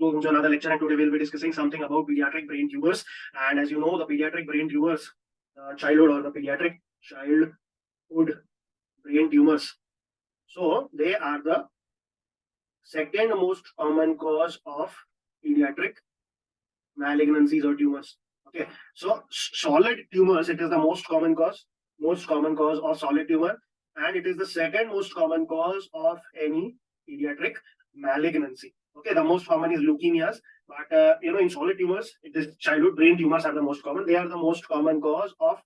welcome to another lecture, and today we'll be discussing something about pediatric brain tumors. And as you know, the pediatric brain tumors, childhood or the pediatric childhood brain tumors. So they are the second most common cause of pediatric malignancies or tumors. Okay, so solid tumors, it is the most common cause of solid tumor, and it is the second most common cause of any pediatric malignancy. Okay, the most common is leukemias, but in solid tumors, it is childhood brain tumors are the most common. They are the most common cause of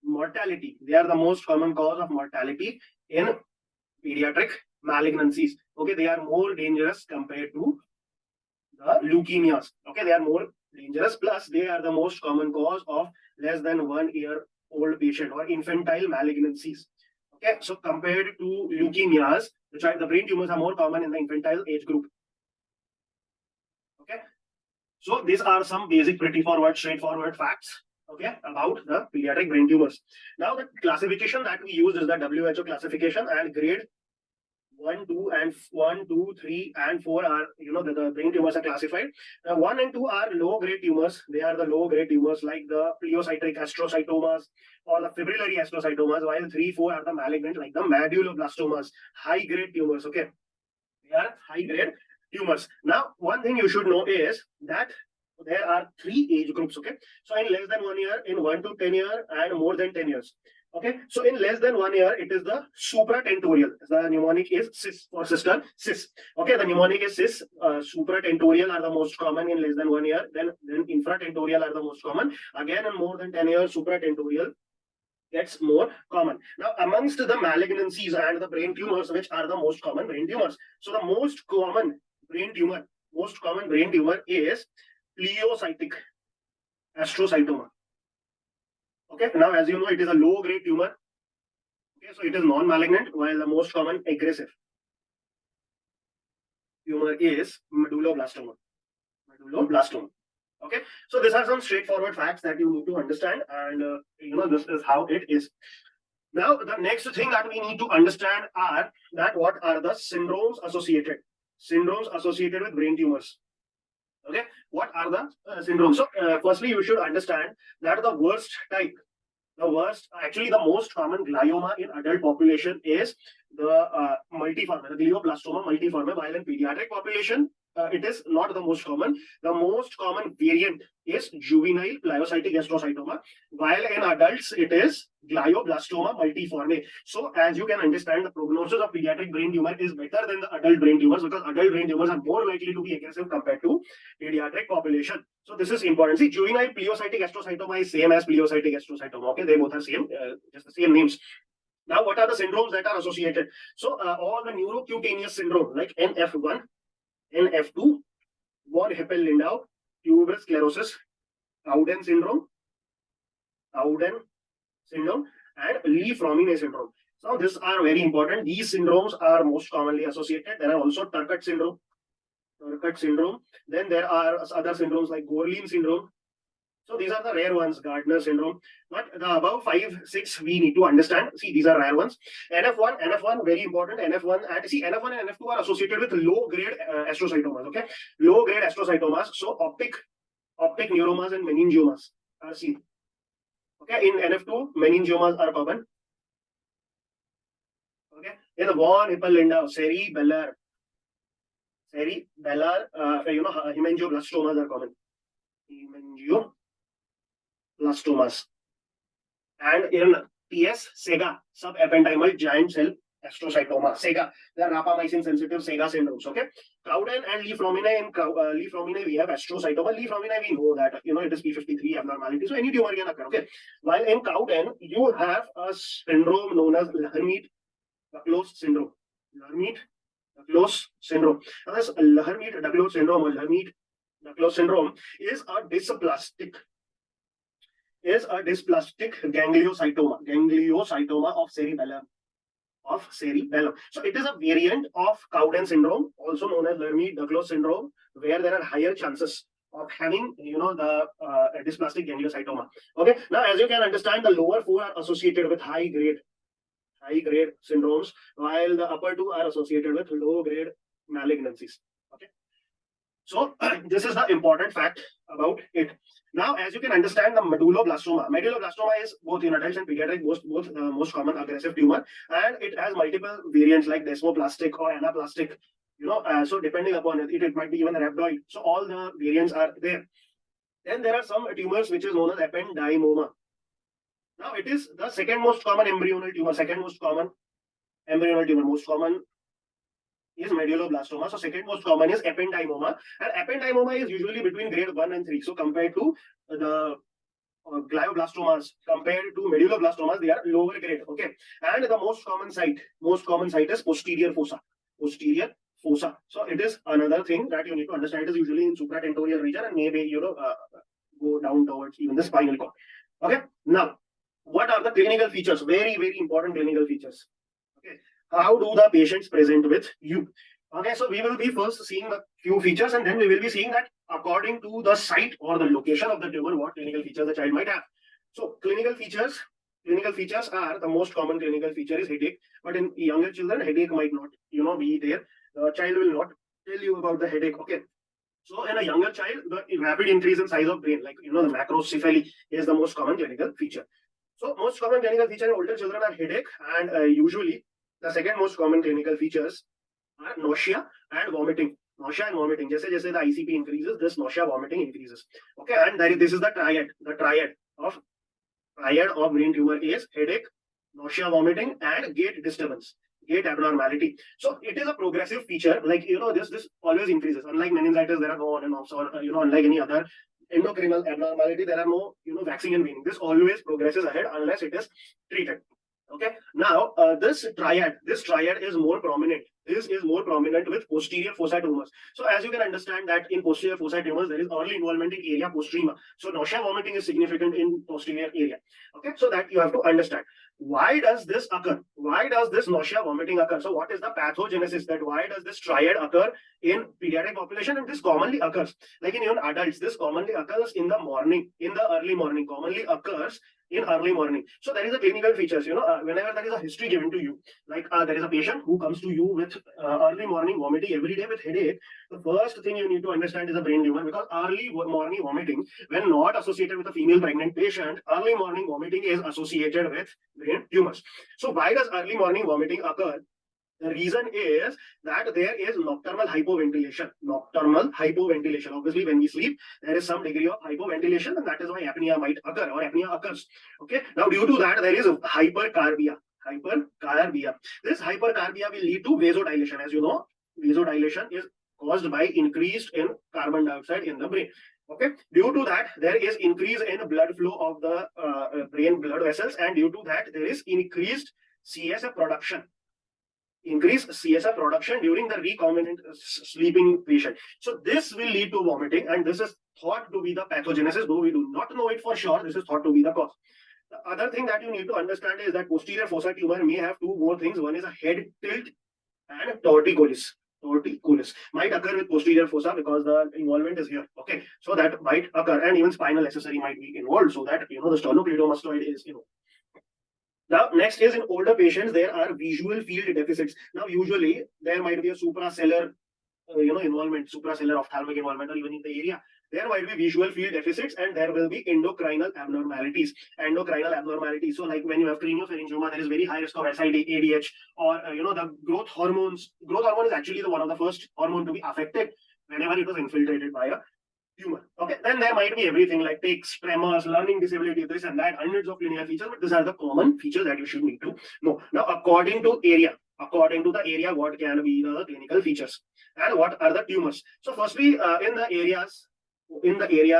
mortality. They are the most common cause of mortality in pediatric malignancies. Okay, they are more dangerous compared to the leukemias. Okay, they are more dangerous. Plus, they are the most common cause of less than 1 year old patient or infantile malignancies. Okay, so compared to leukemias, the brain tumors are more common in the infantile age group. Okay, so these are some basic, straightforward facts. Okay, about the pediatric brain tumors. Now, the classification that we use is the WHO classification, and grade 1, 2, 3, and 4 are, the brain tumors are classified. 1 and 2 are low-grade tumors. They are the low-grade tumors like the pleocytic astrocytomas or the fibrillary astrocytomas, while 3, 4 are the malignant like the medulloblastomas, high-grade tumors. Okay, they are high-grade tumors. Now, one thing you should know is that there are 3 age groups. Okay, so in less than 1 year, in 1 to 10 years, and more than 10 years. Okay, so in less than 1 year, it is the supratentorial. The mnemonic is CIS for sister, CIS. Okay, the mnemonic is CIS. Supratentorial are the most common in less than 1 year. Then infratentorial are the most common. Again, in more than 10 years, supratentorial gets more common. Now, amongst the malignancies and the brain tumors, which are the most common brain tumors? So the most common brain tumor is pleocytic astrocytoma. Okay, now as you know, it is a low-grade tumor. Okay, so it is non-malignant, while the most common aggressive tumor is medulloblastoma. Okay, so these are some straightforward facts that you need to understand, and this is how it is. Now, the next thing that we need to understand are that what are the syndromes associated with brain tumors. Okay, what are the syndromes? So, firstly, you should understand that the most common glioma in adult population is the multiforme, the glioblastoma multiforme, while in pediatric population, it is not the most common. The most common variant is juvenile pleocytic astrocytoma, while in adults, it is glioblastoma multiforme. So, as you can understand, the prognosis of pediatric brain tumor is better than the adult brain tumors, because adult brain tumors are more likely to be aggressive compared to pediatric population. So, this is important. See, juvenile pleocytic astrocytoma is same as pleocytic astrocytoma. Okay, they both are same, just the same names. Now, what are the syndromes that are associated? So, all the neurocutaneous syndrome like NF1, NF2, von Hippel-Lindau, tuberous sclerosis, Cowden syndrome, and Lee-Frommine syndrome. So these are very important. These syndromes are most commonly associated. There are also Turcot syndrome. Then there are other syndromes like Gorlin syndrome. So these are the rare ones, Gardner syndrome. But the above 5, 6 we need to understand. See, these are rare ones. NF1, very important. NF1 and NF2 are associated with low-grade astrocytomas. Okay, low-grade astrocytomas. So optic neuromas and meningiomas are seen. Okay, in NF2, meningiomas are common. Okay, in the von Hippel-Lindau, cerebellar, hemangioblastomas are common. Blastomas. And in TS, Sega, subependymal giant cell astrocytoma, Sega, they are rapamycin sensitive Sega syndromes. Okay, Cowden and Lee-Frommine. In Lee-Frommine, we have astrocytoma. Lee-Frommine, we know that it is P53 abnormality, so any tumor can occur. Okay, while in Cowden, you have a syndrome known as Lhermitte-Duclos syndrome. Lhermitte-Duclos syndrome. Now, this Lhermitte-Duclos syndrome or Lhermitte-Duclos syndrome is a dysplastic gangliosarcoma of cerebellum. So it is a variant of Cowden syndrome, also known as Lhermitte-Duclos syndrome, where there are higher chances of having, the dysplastic gangliosarcoma. Okay. Now, as you can understand, the lower 4 are associated with high grade syndromes, while the upper 2 are associated with low grade malignancies. Okay. So this is the important fact about it. Now, as you can understand, the medulloblastoma is both in adults and pediatric most common aggressive tumor, and it has multiple variants like desmoplastic or anaplastic. So depending upon it might be even rhabdoid. So all the variants are there. Then there are some tumors which is known as ependymoma. Now it is the second most common embryonal tumor. Most common is medulloblastoma. So second most common is ependymoma, and ependymoma is usually between grade 1 and 3. So compared to the glioblastomas, compared to medulloblastomas, they are lower grade. Okay, and the most common site is posterior fossa. So it is another thing that you need to understand. It is usually in supratentorial region and maybe go down towards even the spinal cord. Okay, now what are the clinical features? Very, very important clinical features. Okay, how do the patients present with you? Okay, so we will be first seeing the few features, and then we will be seeing that according to the site or the location of the tumor, what clinical features the child might have. So clinical features are the most common clinical feature is headache, but in younger children, headache might not, be there. The child will not tell you about the headache. Okay. So in a younger child, the rapid increase in size of brain, like the macrocephaly, is the most common clinical feature. So most common clinical feature in older children are headache, and usually the second most common clinical features are nausea and vomiting. Just as the ICP increases, this nausea vomiting increases. Okay, and this is the triad. The triad of brain tumor is headache, nausea, vomiting, and gait disturbance, gait abnormality. So it is a progressive feature. Like this always increases. Unlike meningitis, there are no on and offs, or unlike any other endocrinal abnormality, there are no waxing and waning. This always progresses ahead unless it is treated. Okay. Now this triad is more prominent. This is more prominent with posterior fossa tumors. So as you can understand that in posterior fossa tumors, there is early involvement in area postrema. So nausea vomiting is significant in posterior area. Okay. So that you have to understand. Why does this occur? Why does this nausea vomiting occur? So what is the pathogenesis? That why does this triad occur in pediatric population? And this commonly occurs, like in even adults, this commonly occurs in the morning, in the early morning, commonly occurs in early morning. So there is a clinical features, whenever there is a history given to you, like there is a patient who comes to you with early morning vomiting every day with headache, the first thing you need to understand is a brain tumor, because early morning vomiting, when not associated with a female pregnant patient, early morning vomiting is associated with brain tumors. So why does early morning vomiting occur? The reason is that there is nocturnal hypoventilation. Obviously, when we sleep, there is some degree of hypoventilation, and that is why apnea might occur or apnea occurs. Okay. Now, due to that, there is hypercarbia. This hypercarbia will lead to vasodilation. As you know, vasodilation is caused by increase in carbon dioxide in the brain. Okay. Due to that, there is increase in blood flow of the brain blood vessels, and due to that, there is increased CSF production. During the recombinant sleeping patient. So this will lead to vomiting, and this is thought to be the pathogenesis, though we do not know it for sure. This is thought to be the cause. The other thing that you need to understand is that posterior fossa tumor may have two more things. One is a head tilt and torticollis. Might occur with posterior fossa because the involvement is here. Okay, so that might occur, and even spinal accessory might be involved, so that the sternocleidomastoid is Now, next is in older patients, there are visual field deficits. Now, usually there might be a supracellular, involvement, supracellular ophthalmic involvement, or even in the area. There might be visual field deficits, and there will be endocrinal abnormalities. So, like when you have craniopharyngioma, there is very high risk of SID, ADH, or the growth hormones. Growth hormone is actually one of the first hormone to be affected whenever it was infiltrated by a tumor. Okay, then there might be everything like tics, tremors, learning disability, this and that, hundreds of clinical features, but these are the common features that you should need to know. Now, according to the area, what can be the clinical features and what are the tumors? So, firstly, in the area,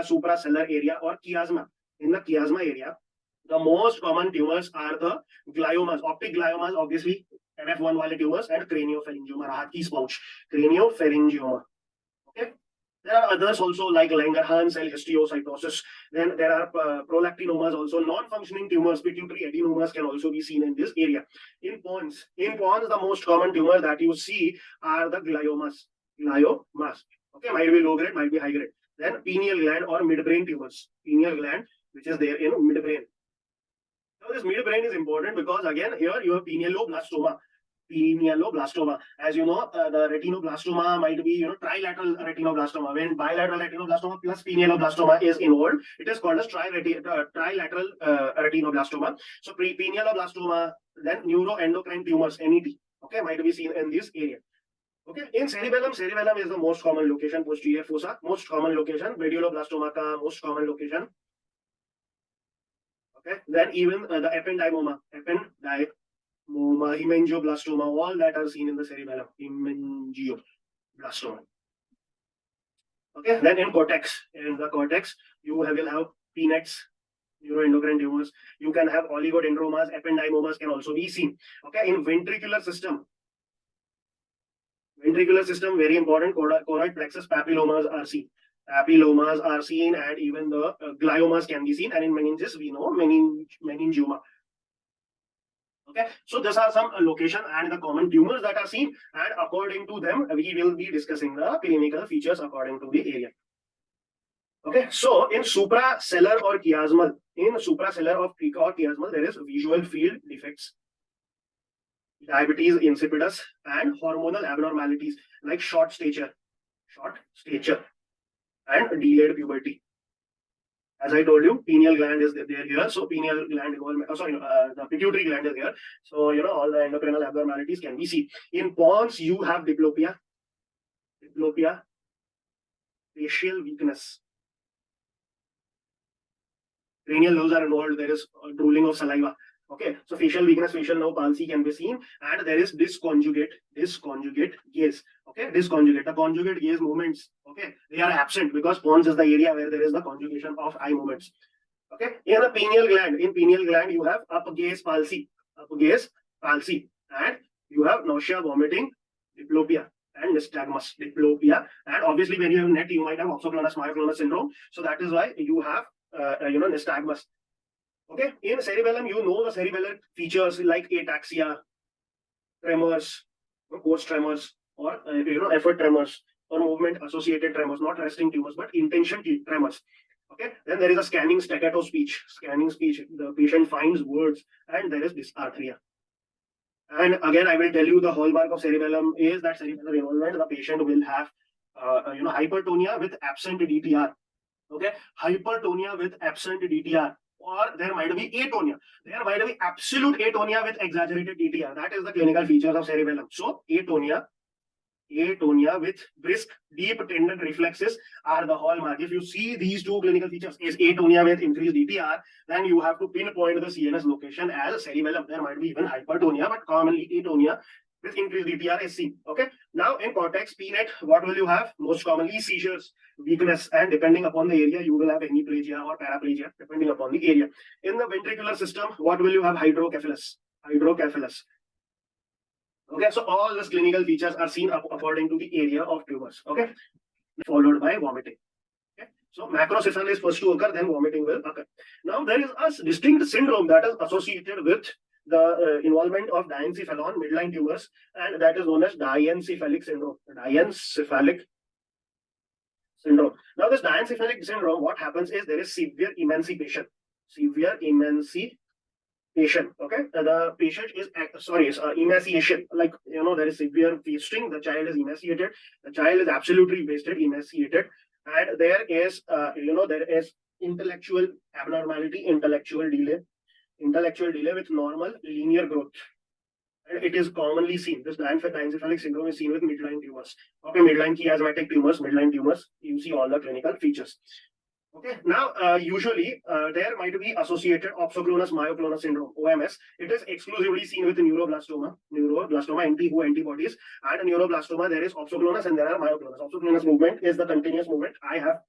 supracellular area or chiasma, in the chiasma area, the most common tumors are the gliomas, optic gliomas, obviously, NF1 wale tumors, and craniopharyngioma, Rahat's pouch, craniopharyngioma. Okay. There are others also like Langerhans cell histiocytosis. Then there are prolactinomas also. Non-functioning tumors, pituitary adenomas can also be seen in this area. In pons, the most common tumor that you see are the gliomas. Okay, might be low grade, might be high grade. Then pineal gland or midbrain tumors. Pineal gland, which is there in midbrain. Now this midbrain is important because again here you have pinealoblastoma. pinealoblastoma. As you know, the retinoblastoma might be, trilateral retinoblastoma. When bilateral retinoblastoma plus pinealoblastoma is involved, it is called as trilateral retinoblastoma. So pinealoblastoma, then neuroendocrine tumors, NET, okay, might be seen in this area. Okay, in cerebellum is the most common location. Posterior fossa, most common location. Medulloblastoma ka most common location. Okay, then even the ependymoma, hemangioblastoma, all that are seen in the cerebellum. Hemangioblastoma. Okay, then in the cortex, you will have PNETs, neuroendocrine tumors. You can have oligodendromas, ependymomas can also be seen. Okay, in ventricular system, very important. Choroid plexus papillomas are seen. Papillomas are seen, and even the gliomas can be seen. And in meninges, we know meningioma. Okay, so these are some location and the common tumors that are seen, and according to them, we will be discussing the clinical features according to the area. Okay, so in suprasellar or chiasmal, there is visual field defects, diabetes insipidus, and hormonal abnormalities like short stature, and delayed puberty. As I told you, pineal gland is there here. So pineal gland involvement, the pituitary gland is here. So all the endocrinal abnormalities can be seen. In pons, you have diplopia, facial weakness. Cranial nerves are involved. There is drooling of saliva. Okay, so facial weakness, facial nerve palsy can be seen, and there is disconjugate gaze. Okay, the conjugate gaze movements. Okay, they are absent because pons is the area where there is the conjugation of eye movements. Okay, in the pineal gland, you have up gaze palsy, and you have nausea, vomiting, diplopia, and nystagmus. And obviously when you have NET, you might have oxoclonus myoclonus syndrome. So that is why you have nystagmus. Okay, in cerebellum, the cerebellar features like ataxia, tremors, ghost tremors, or effort tremors, or movement associated tremors, not resting tumors, but intention tremors. Okay, then there is a scanning staccato speech. The patient finds words, and there is dysarthria. And again, I will tell you the hallmark of cerebellum is that cerebellar involvement. The patient will have hypertonia with absent DTR. Okay, hypertonia with absent DTR. Or there might be atonia. There might be absolute atonia with exaggerated DTR. That is the clinical features of cerebellum. So atonia with brisk, deep tendon reflexes are the hallmark. If you see these two clinical features is atonia with increased DTR, then you have to pinpoint the CNS location as cerebellum. There might be even hypertonia, but commonly atonia with increased DTR is seen. Okay. Now in cortex, PNET, what will you have? Most commonly seizures, weakness, and depending upon the area, you will have hemiplegia or paraplegia, depending upon the area. In the ventricular system, what will you have? Hydrocephalus. Okay, so all these clinical features are seen according to the area of tumors. Okay, followed by vomiting. Okay, so macrocephaly is first to occur, then vomiting will occur. Now there is a distinct syndrome that is associated with the involvement of diencephalon midline tumors, and that is known as diencephalic syndrome. Now this diencephalic syndrome, what happens is there is severe emancipation. Okay, the patient is emaciation. Like there is severe wasting. The child is emaciated. The child is absolutely wasted, emaciated, and there is intellectual abnormality, intellectual delay with normal linear growth. And it is commonly seen. This diencephalic syndrome is seen with midline tumors. Okay, midline chiasmatic tumors, you see all the clinical features. Okay, now usually there might be associated oxoclonus myoclonus syndrome, OMS. It is exclusively seen with neuroblastoma, anti-WHO antibodies, and neuroblastoma there is oxoclonus and there are myoclonus. Oxoclonus movement is the continuous movement. I have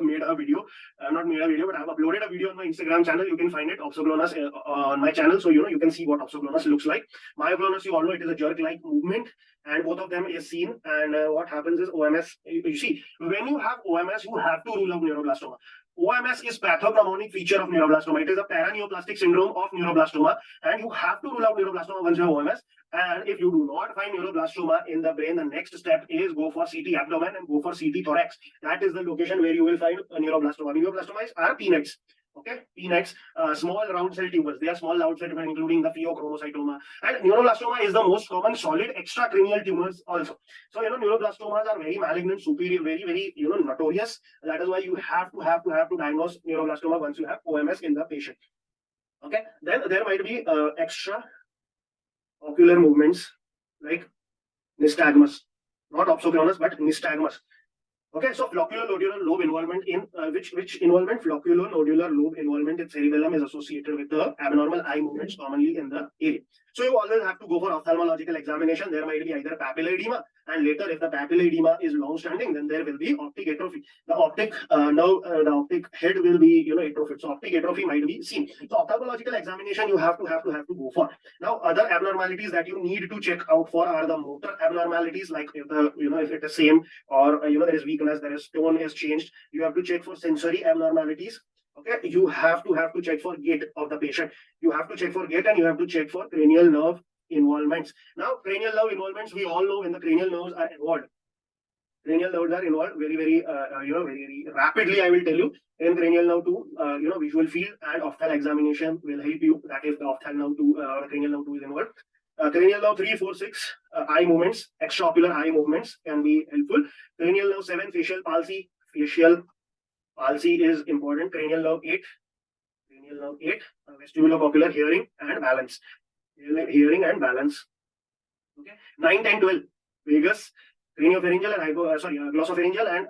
made a video, not made a video, but I have uploaded a video on my Instagram channel. You can find it, oxoclonus, on my channel. So, you can see what oxoclonus looks like. Myoclonus, you all know it is a jerk-like movement, and both of them is seen. And what happens is OMS, you see, when you have OMS, you have to rule out neuroblastoma. OMS is pathognomonic feature of neuroblastoma. It is a paraneoplastic syndrome of neuroblastoma, and you have to rule out neuroblastoma once you have OMS. And if you do not find neuroblastoma in the brain, the next step is go for CT abdomen and go for CT thorax. That is the location where you will find a neuroblastoma. Neuroblastomas are PNETs. Okay, PNETs, small round cell tumors. They are small round cell tumors, including the pheochromocytoma. And neuroblastoma is the most common solid extracranial tumors also. So, neuroblastomas are very malignant, superior, very, notorious. That is why you have to diagnose neuroblastoma once you have OMS in the patient. Okay, then there might be extra ocular movements like nystagmus, not opsoclonus, but nystagmus. Okay, so flocculonodular lobe involvement in which involvement? Flocculonodular lobe involvement in cerebellum is associated with the abnormal eye movements commonly in the area. So you always have to go for ophthalmological examination. There might be either papillary edema, and later if the papillary edema is long-standing, then there will be optic atrophy. The optic the optic head will be atrophied. So optic atrophy might be seen. So ophthalmological examination you have to go for. Now other abnormalities that you need to check out for are the motor abnormalities, like if the if it is same or there is weakness, there is tone is changed. You have to check for sensory abnormalities. Okay, you have to check for gait of the patient. You have to check for gait, and you have to check for cranial nerve involvements. Now, cranial nerve involvements, we all know when the cranial nerves are involved. Cranial nerves are involved very rapidly. I will tell you in cranial nerve 2, visual field and ophthalmic examination will help you. That is the ophthalmic nerve 2 or cranial nerve 2 is involved. Cranial nerve 3, 4, 6, eye movements, extraocular eye movements can be helpful. Cranial nerve 7, facial palsy. Facial palsy is important. Cranial nerve 8, vestibulocochlear hearing and balance. Hearing and balance. Okay. 9, 10, 12, vagus, craniopharyngeal and glossopharyngeal and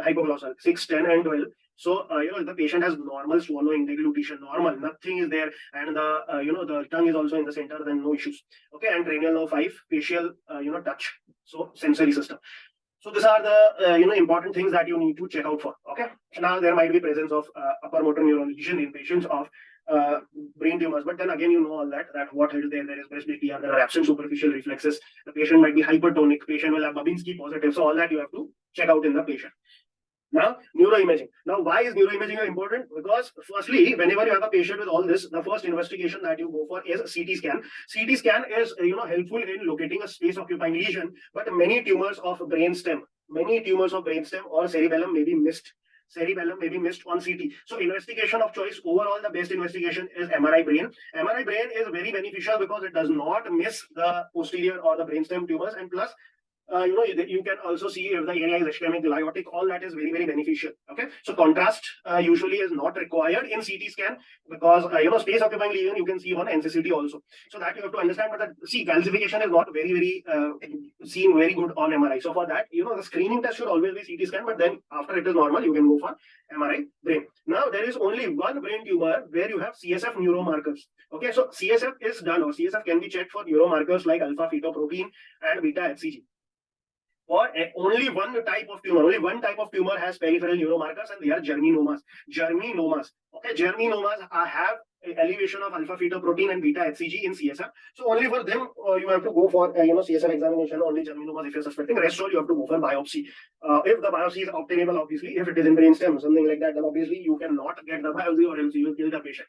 hypoglossal. 6, 10, and 12. So, the patient has normal swallowing, deglutition, normal, nothing is there, and the tongue is also in the center, then no issues. Okay, and cranial nerve 5, facial, touch, so sensory system. So these are the important things that you need to check out for. Okay, now there might be presence of upper motor neuron lesion in patients of brain tumors, but then again all that what is there? There is presbytia, there are absent superficial reflexes. The patient might be hypertonic. Patient will have Babinski positive. So all that you have to check out in the patient. Now, neuroimaging. Now, why is neuroimaging important? Because firstly, whenever you have a patient with all this, the first investigation that you go for is CT scan. CT scan is helpful in locating a space occupying lesion, but many tumors of brainstem or cerebellum may be missed. Cerebellum may be missed on CT. So investigation of choice, overall the best investigation is MRI brain. MRI brain is very beneficial because it does not miss the posterior or the brainstem tumors, and plus you can also see if the area is ischemic, gliotic, all that is very beneficial. Okay, so contrast usually is not required in CT scan because space occupying lesion you can see on NCCT also. So that you have to understand. But calcification is not very seen very good on MRI. So for that, the screening test should always be CT scan. But then after it is normal, you can go for MRI brain. Now there is only one brain tumor where you have CSF neuromarkers. Okay, so CSF is done, or CSF can be checked for neuromarkers like alpha fetoprotein and beta hCG. Or only one type of tumor has peripheral neuromarkers, and they are germinomas. Okay, germinomas have elevation of alpha fetoprotein and beta hCG in CSF. So only for them you have to go for CSF examination. Only germinomas if you're suspecting. Rest all you have to go for biopsy. If the biopsy is obtainable, obviously, if it is in brainstem, something like that, then obviously you cannot get the biopsy or else you will kill the patient.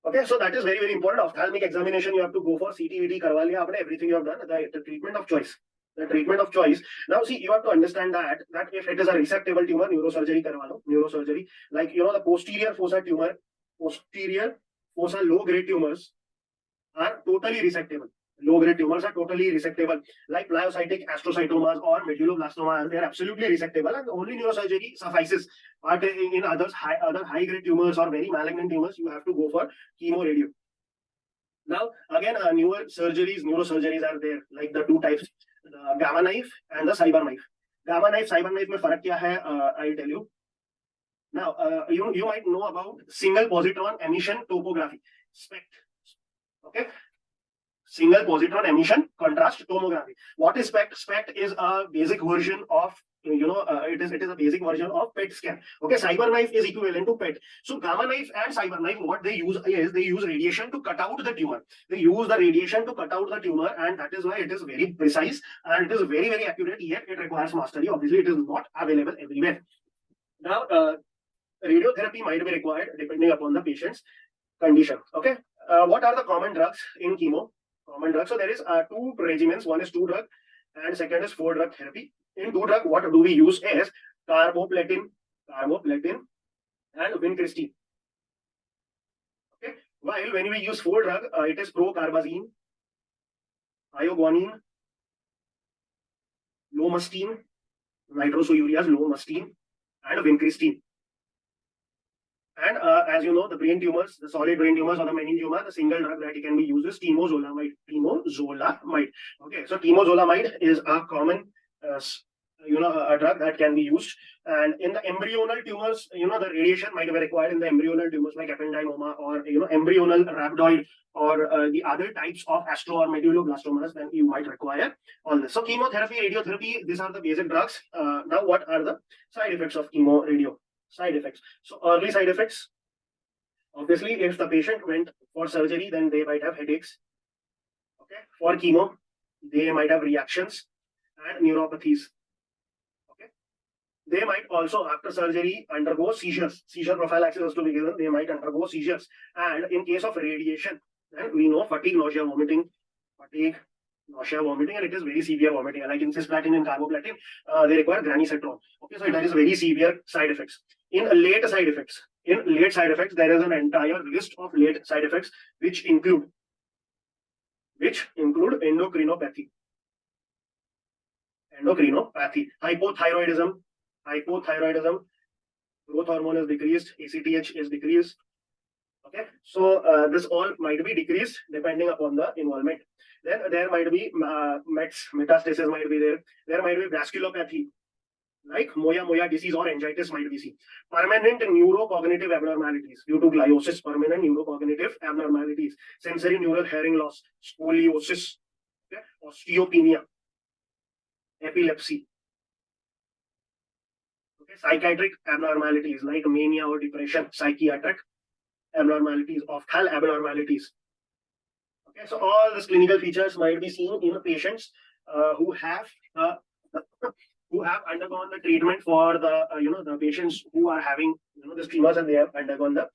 Okay, so that is very important. Ophthalmic examination you have to go for. CT, karwa liya aapne, everything you have done. The treatment of choice. The treatment of choice. Now, see, you have to understand that if it is a resectable tumor, neurosurgery karwa lo. Neurosurgery, like the posterior fossa tumor, posterior fossa low-grade tumors are totally resectable. Low-grade tumors are totally resectable, like pleocytic astrocytomas or medulloblastomas. They are absolutely resectable, and only neurosurgery suffices. But in other high-grade tumors or very malignant tumors, you have to go for chemoradiation. Now, again, neurosurgeries are there, like the two types. The gamma knife and the cyber knife. Gamma knife, cyber knife में फर्क क्या है? I'll tell you. Now, you might know about single positron emission topography, SPECT. Okay, single positron emission contrast tomography. What is SPECT? SPECT is a basic version of it is a basic version of PET scan. Okay, cyber knife is equivalent to PET. So gamma knife and cyber knife, what they use is they use radiation to cut out the tumor. They use the radiation to cut out the tumor, and that is why it is very precise and it is very accurate. Yet it requires mastery. Obviously, it is not available everywhere. Now, radiotherapy might be required depending upon the patient's condition. Okay, what are the common drugs in chemo? Common drugs. So there is two regimens. One is 2-drug, and second is 4-drug therapy. In 2-drug, what do we use is carboplatin and vincristine. While when we use 4 drug, it is procarbazine, ioguanine, lomustine, nitrosoureas, lomustine, and vincristine. And as you know, the brain tumors, the solid brain tumors or the meningioma, the single drug that can be used is temozolomide. Temozolomide. Okay, so temozolomide is a common, a drug that can be used. And in the embryonal tumors, the radiation might be required in the embryonal tumors like ependymoma or embryonal rhabdoid or the other types of astro or medulloblastomas. Then you might require all this. So chemotherapy, radiotherapy, these are the basic drugs. Now, what are the side effects of chemo radio? Side effects. So early side effects. Obviously, if the patient went for surgery, then they might have headaches. Okay. For chemo, they might have reactions and neuropathies. Okay. They might also, after surgery, undergo seizures. Seizure prophylaxis has to be given. They might undergo seizures. And in case of radiation, then we know fatigue, nausea, vomiting. Fatigue, nausea, vomiting, and it is very severe vomiting. Like in cisplatin and carboplatin, they require granisetron. Okay, so that is very severe side effects. In late side effects, there is an entire list of late side effects which include endocrinopathy, hypothyroidism, growth hormone is decreased, ACTH is decreased. Okay, so this all might be decreased depending upon the involvement. Then there might be metastasis might be there. There might be vasculopathy, like Moya disease or meningitis might be seen. Permanent neurocognitive abnormalities due to gliosis, permanent neurocognitive abnormalities, sensory neural hearing loss, scoliosis, okay, osteopenia, epilepsy. Okay, psychiatric abnormalities like mania or depression, psychiatric abnormalities, ophthalm abnormalities. Okay, so all these clinical features might be seen in patients who have undergone the treatment for the the patients who are having the tumors and they have undergone the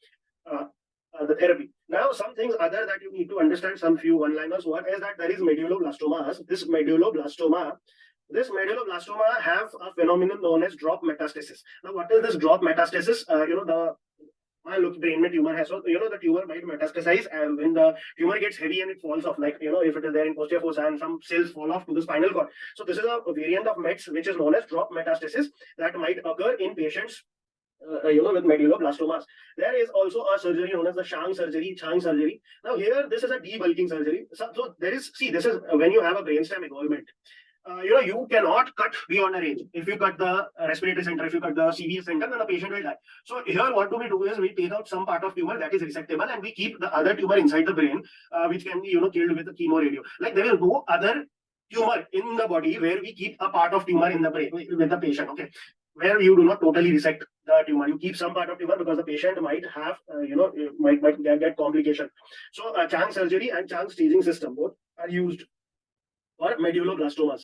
therapy. Now, some things other that you need to understand, some few one-liners. One is that there is medulloblastomas. This medulloblastoma have a phenomenon known as drop metastasis. Now, what is this drop metastasis? Brain में tumor has, so the tumor might metastasize, and when the tumor gets heavy and it falls off, like if it is there in posterior fossa and some cells fall off to the spinal cord. So this is a variant of METS which is known as drop metastasis that might occur in patients with medulloblastomas. There is also a surgery known as the Chang surgery. Now here this is a debulking surgery. So there is, this is when you have a brainstem involvement. You cannot cut beyond a range. If you cut the respiratory center, if you cut the CVS center, then the patient will die. So here what do we do is we take out some part of tumor that is resectable and we keep the other tumor inside the brain, which can be killed with the chemo radio. Like there is no other tumor in the body where we keep a part of tumor in the brain with the patient. Okay, where you do not totally resect the tumor, you keep some part of tumor because the patient might have might get complication. So Chang surgery and Chang staging system both are used for medulloblastomas.